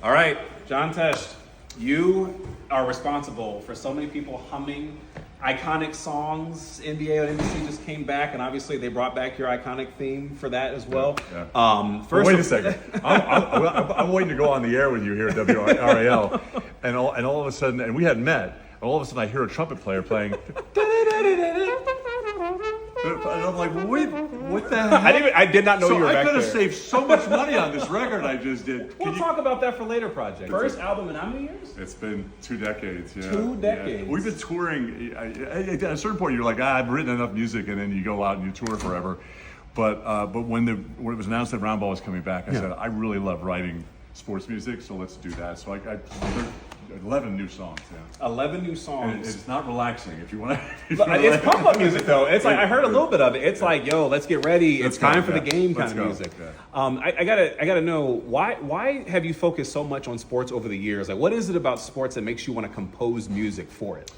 All right, John Tesh, you are responsible for so many people humming iconic songs. NBA on NBC just came back, and obviously they brought back your iconic theme for that as well. Yeah. Wait a second. I'm waiting to go on the air with you here at WRAL, and all of a sudden, and we hadn't met, and all of a sudden I hear a trumpet player playing. And I'm like, wait, what the heck? I did not know you were back there. I could have saved so much money on this record I just did. We'll talk about that for later projects. First album in how many years? It's been 2 decades, yeah. 2 decades. Yeah. We've been touring. At a certain point, you're like, I've written enough music, and then you go out and you tour forever. But when it was announced that Roundball was coming back, I said, I really love writing sports music, so let's do that. So I 11 new songs, yeah. 11 new songs. And it's not relaxing if you want to. It's pump-up music, though. It's like, I heard a little bit of it. It's like, yo, let's get ready. It's time for the game kind of music. Yeah. I gotta know, why have you focused so much on sports over the years? Like, what is it about sports that makes you want to compose music for it?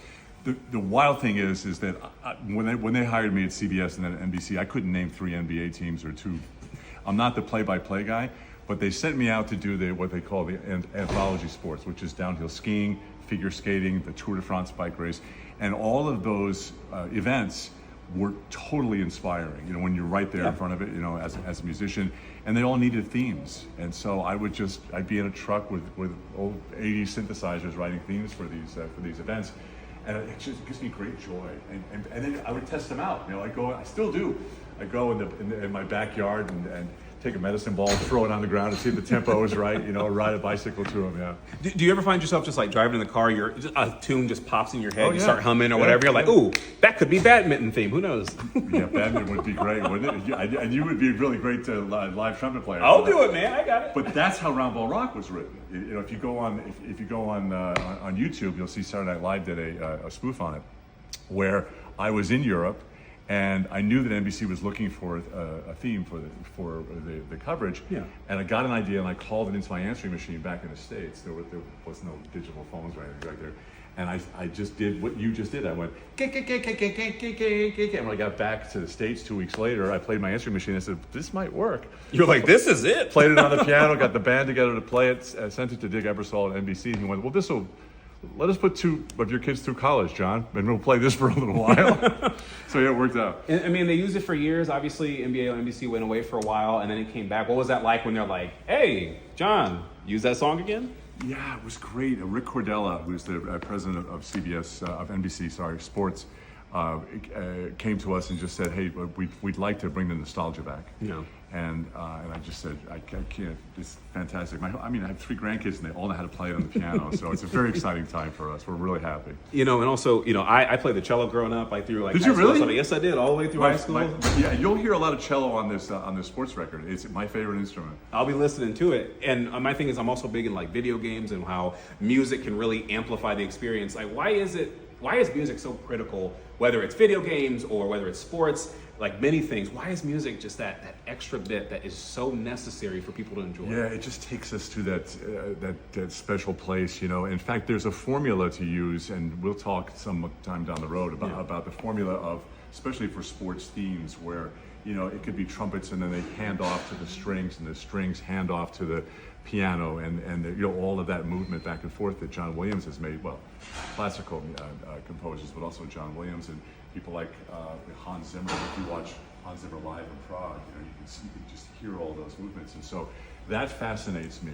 The wild thing is that when they hired me at CBS and then at NBC, I couldn't name 3 NBA teams or 2. I'm not the play-by-play guy. But they sent me out to do what they call the anthology sports, which is downhill skiing, figure skating, the Tour de France bike race, and all of those events were totally inspiring. You know, when you're right there in front of it, you know, as a musician, and they all needed themes. And so I'd be in a truck with old 80 synthesizers writing themes for these events, and it just gives me great joy. And then I would test them out. You know, I still do. I go in my backyard and take a medicine ball, throw it on the ground to see if the tempo is right, you know, ride a bicycle to them, yeah. Do you ever find yourself just like driving in the car, a tune just pops in your head, you yeah. start humming or whatever, you're like, ooh, that could be badminton theme, who knows? Yeah, badminton would be great, wouldn't it? And you would be really great live trumpet player. I'll do it, man, I got it. But that's how Roundball Rock was written. You know, if you go on YouTube, you'll see Saturday Night Live did a spoof on it, where I was in Europe, and I knew that NBC was looking for a theme for the coverage. Yeah. And I got an idea, and I called it into my answering machine back in the States. There was no digital phones or anything back there. And I just did what you just did. I went, and when I got back to the States 2 weeks later, I played my answering machine. I said, this might work. You're like, this is it. Played it on the piano, got the band together to play it, sent it to Dick Ebersol at NBC, and he went, well, let us put 2 of your kids through college, John, and we'll play this for a little while. So yeah, it worked out. I mean, they used it for years. Obviously, NBA on NBC went away for a while, and then it came back. What was that like when they're like, hey, John, use that song again? Yeah, it was great. Rick Cordella, who's the president of NBC Sports, came to us and just said, hey, we'd like to bring the nostalgia back. Yeah. And I just said, I can't. It's fantastic. I have 3 grandkids, and they all know how to play it on the piano. So it's a very exciting time for us. We're really happy. You know, and also, you know, I played the cello growing up. Like through Did you really? School. Yes, I did, all the way through high school. Yeah, you'll hear a lot of cello on this sports record. It's my favorite instrument. I'll be listening to it. And my thing is, I'm also big in like video games and how music can really amplify the experience. Like, why is music so critical? Whether it's video games or whether it's sports, like many things, why is music just that extra bit that is so necessary for people to enjoy? Yeah, it just takes us to that special place, you know. In fact, there's a formula to use, and we'll talk sometime down the road about the formula of, especially for sports themes, where, you know, it could be trumpets and then they hand off to the strings, and the strings hand off to the piano, and you know, all of that movement back and forth that John Williams has made. Well, classical composers, but also John Williams and people like Hans Zimmer. If you watch Hans Zimmer live in Prague, you know, you can just hear all those movements, and so that fascinates me.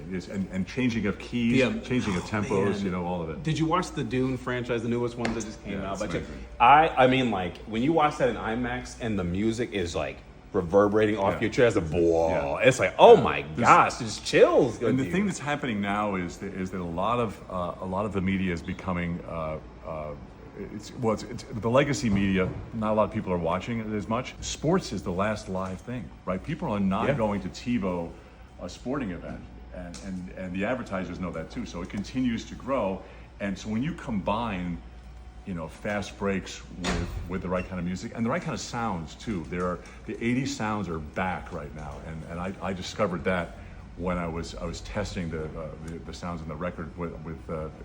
And changing of keys, changing of tempos, man. You know, all of it. Did you watch the Dune franchise, the newest one that just came out? But I mean, like when you watch that in IMAX and the music is like reverberating off your chest, it's like, oh my gosh, it's chills. And the thing that's happening now is that a lot of the media is becoming it's the legacy media. Not a lot of people are watching it as much. Sports is the last live thing, right? People are not going to TiVo a sporting event, and the advertisers know that too. So it continues to grow, and so when you combine, you know, fast breaks with the right kind of music and the right kind of sounds too. The 80s sounds are back right now, and I discovered that when I was testing the sounds in the record with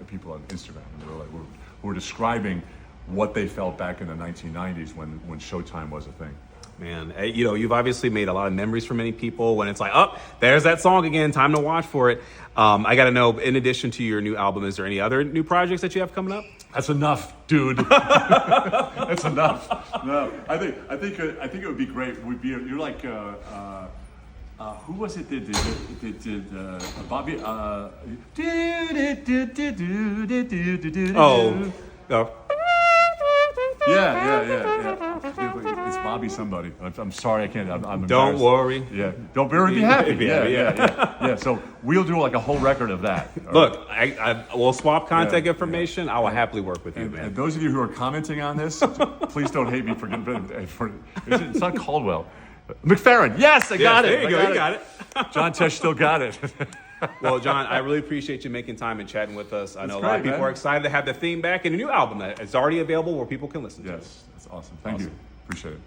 people on Instagram, and who were describing what they felt back in the 1990s when Showtime was a thing. Man, you know, you've obviously made a lot of memories for many people when it's like, oh, there's that song again, time to watch for it. I got to know, in addition to your new album, is there any other new projects that you have coming up? That's enough, dude. That's enough. No, I think it would be great. You're like who was it that did Bobby? Oh. Yeah. It's Bobby somebody. I'm sorry, I can't. I'm Don't embarrassed. worry. Yeah. Don't worry. Be happy. Be happy, Yeah. So we'll do like a whole record of that. Look, we'll swap contact information. I will happily work with you, man. And those of you who are commenting on this, please don't hate me for it's not Caldwell. McFerrin. Yes, I got it. There you go. You got it. John Tesh still got it. Well, John, I really appreciate you making time and chatting with us. I know a lot of great, people man. are excited to have the theme back and a new album that is already available where people can listen to it. Yes, that's awesome. Thank you. Appreciate it.